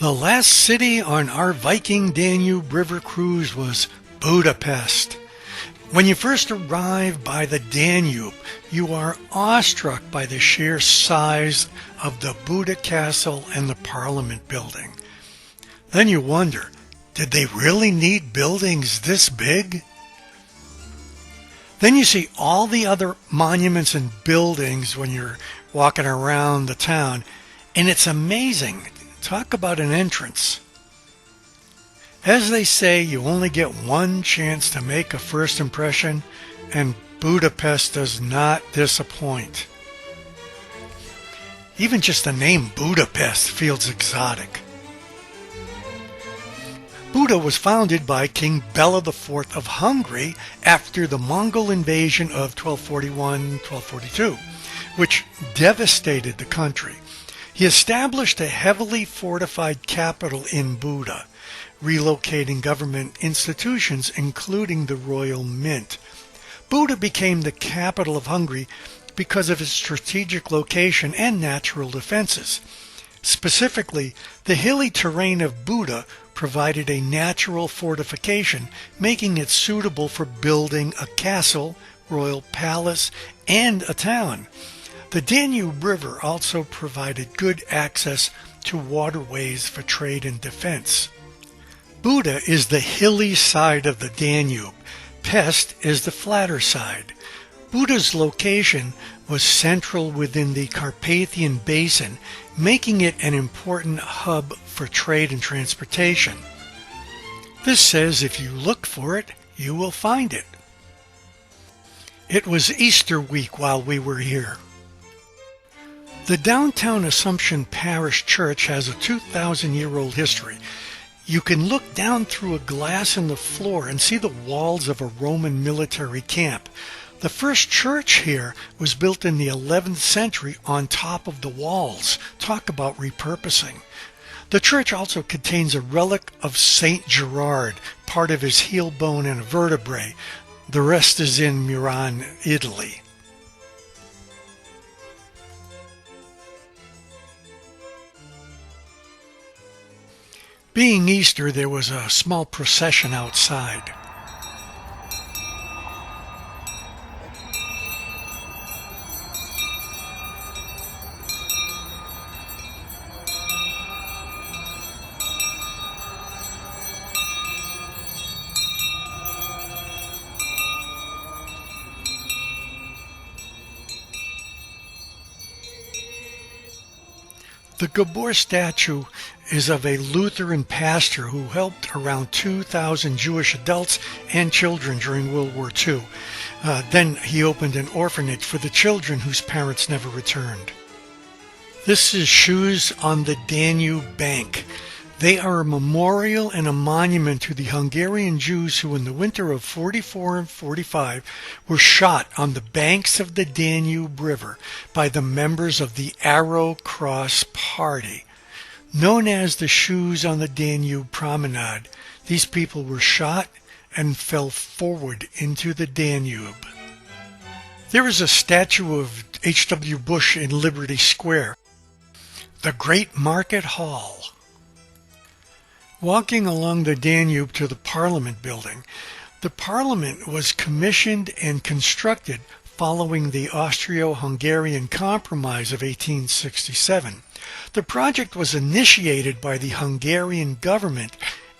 The last city on our Viking Danube River cruise was Budapest. When you first arrive by the Danube, you are awestruck by the sheer size of the Buda Castle and the Parliament building. Then you wonder, did they really need buildings this big? Then you see all the other monuments and buildings when you're walking around the town, and it's amazing. Talk about an entrance. As they say, you only get one chance to make a first impression, and Budapest does not disappoint. Even just the name Budapest feels exotic. Buda was founded by King Bela IV of Hungary after the Mongol invasion of 1241-1242, which devastated the country. He established a heavily fortified capital in Buda, relocating government institutions including the royal mint. Buda became the capital of Hungary because of its strategic location and natural defenses. Specifically, the hilly terrain of Buda provided a natural fortification, making it suitable for building a castle, royal palace, and a town. The Danube River also provided good access to waterways for trade and defense. Buda is the hilly side of the Danube. Pest is the flatter side. Buda's location was central within the Carpathian Basin, making it an important hub for trade and transportation. This says if you look for it, you will find it. It was Easter week while we were here. The downtown Assumption Parish Church has a 2,000-year-old history. You can look down through a glass in the floor and see the walls of a Roman military camp. The first church here was built in the 11th century on top of the walls. Talk about repurposing. The church also contains a relic of Saint Gerard, part of his heel bone and a vertebrae. The rest is in Milan, Italy. Being Easter, there was a small procession outside. The Gabor statue is of a Lutheran pastor who helped around 2,000 Jewish adults and children during World War II. Then he opened an orphanage for the children whose parents never returned. This is Shoes on the Danube Bank. They are a memorial and a monument to the Hungarian Jews who in the winter of 44 and 45 were shot on the banks of the Danube River by the members of the Arrow Cross Party. Known as the Shoes on the Danube Promenade, these people were shot and fell forward into the Danube. There is a statue of H.W. Bush in Liberty Square. The Great Market Hall. Walking along the Danube to the Parliament building, the Parliament was commissioned and constructed following the Austro-Hungarian Compromise of 1867. The project was initiated by the Hungarian government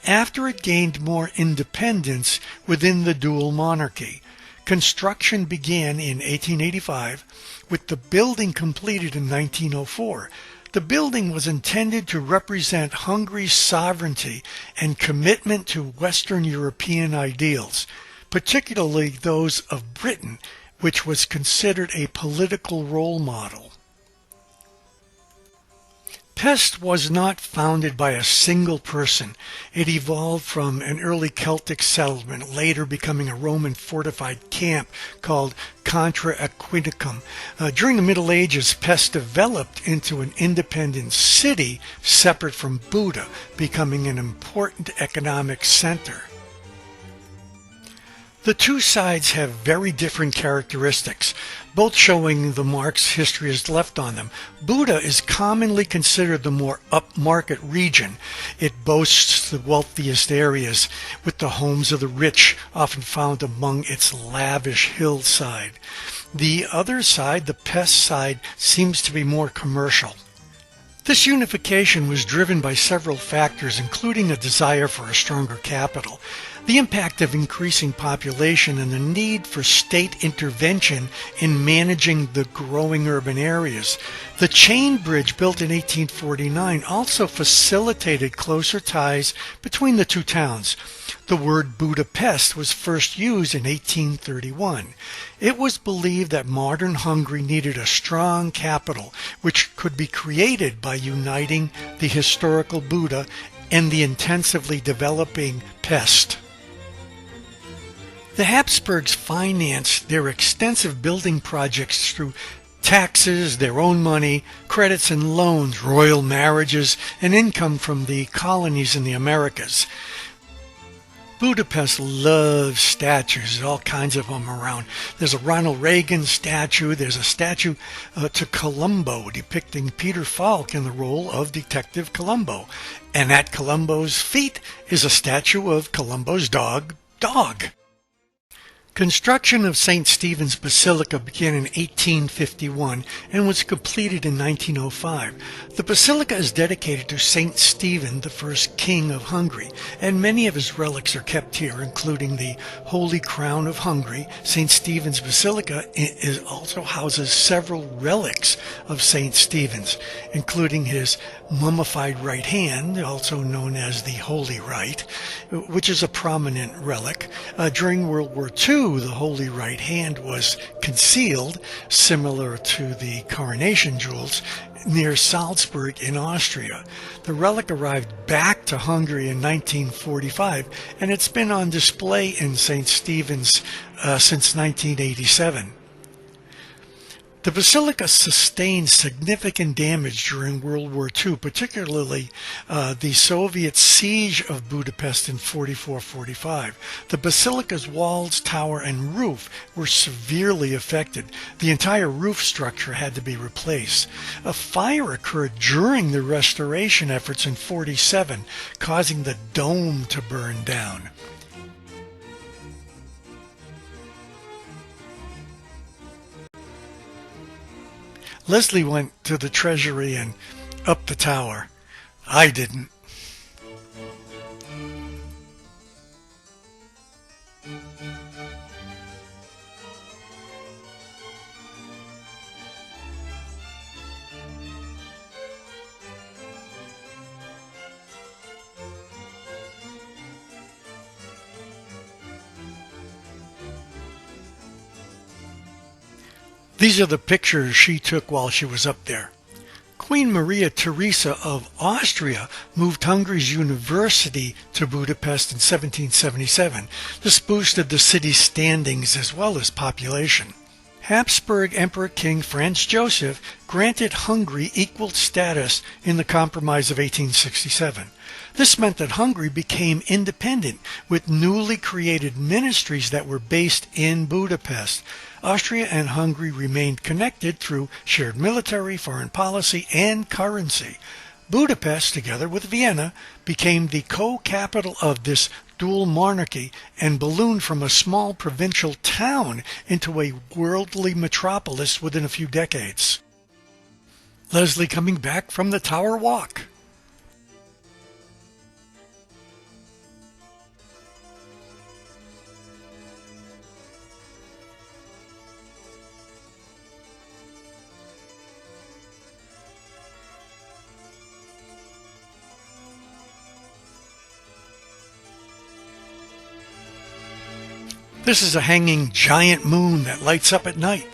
after it gained more independence within the dual monarchy. Construction began in 1885, with the building completed in 1904. The building was intended to represent Hungary's sovereignty and commitment to Western European ideals, particularly those of Britain, which was considered a political role model. Pest was not founded by a single person. It evolved from an early Celtic settlement, later becoming a Roman fortified camp called Contra Aquincum. During the Middle Ages, Pest developed into an independent city separate from Buda, becoming an important economic center. The two sides have very different characteristics, both showing the marks history has left on them. Buda is commonly considered the more upmarket region. It boasts the wealthiest areas, with the homes of the rich often found among its lavish hillside. The other side, the Pest side, seems to be more commercial. This unification was driven by several factors, including a desire for a stronger capital, the impact of increasing population, and the need for state intervention in managing the growing urban areas. The chain bridge built in 1849 also facilitated closer ties between the two towns. The word Budapest was first used in 1831. It was believed that modern Hungary needed a strong capital, which could be created by uniting the historical Buda and the intensively developing Pest. The Habsburgs financed their extensive building projects through taxes, their own money, credits and loans, royal marriages, and income from the colonies in the Americas. Budapest loves statues. There's all kinds of them around. There's a Ronald Reagan statue. There's a statue to Columbo depicting Peter Falk in the role of Detective Columbo. And at Columbo's feet is a statue of Columbo's dog, Dog. Construction of St. Stephen's Basilica began in 1851 and was completed in 1905. The basilica is dedicated to St. Stephen, the first king of Hungary, and many of his relics are kept here, including the Holy Crown of Hungary. St. Stephen's Basilica also houses several relics of St. Stephen's, including his mummified right hand, also known as the Holy Right, which is a prominent relic. During World War II, the Holy Right Hand was concealed, similar to the coronation jewels, near Salzburg in Austria. The relic arrived back to Hungary in 1945, and it's been on display in St. Stephen's since 1987. The basilica sustained significant damage during World War II, particularly the Soviet siege of Budapest in 1944-45. The basilica's walls, tower, and roof were severely affected. The entire roof structure had to be replaced. A fire occurred during the restoration efforts in 1947, causing the dome to burn down. Leslie went to the treasury and up the tower. I didn't. These are the pictures she took while she was up there. Queen Maria Theresa of Austria moved Hungary's university to Budapest in 1777. This boosted the city's standings as well as population. Habsburg Emperor King Franz Joseph granted Hungary equal status in the Compromise of 1867. This meant that Hungary became independent with newly created ministries that were based in Budapest. Austria and Hungary remained connected through shared military, foreign policy, and currency. Budapest, together with Vienna, became the co-capital of this dual monarchy and ballooned from a small provincial town into a worldly metropolis within a few decades. Leslie coming back from the Tower Walk. This is a hanging giant moon that lights up at night.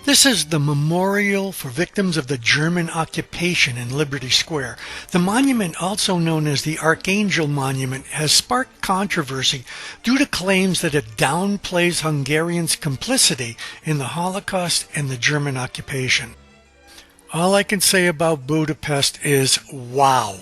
This is the memorial for victims of the German occupation in Liberty Square. The monument, also known as the Archangel Monument, has sparked controversy due to claims that it downplays Hungarians' complicity in the Holocaust and the German occupation. All I can say about Budapest is wow.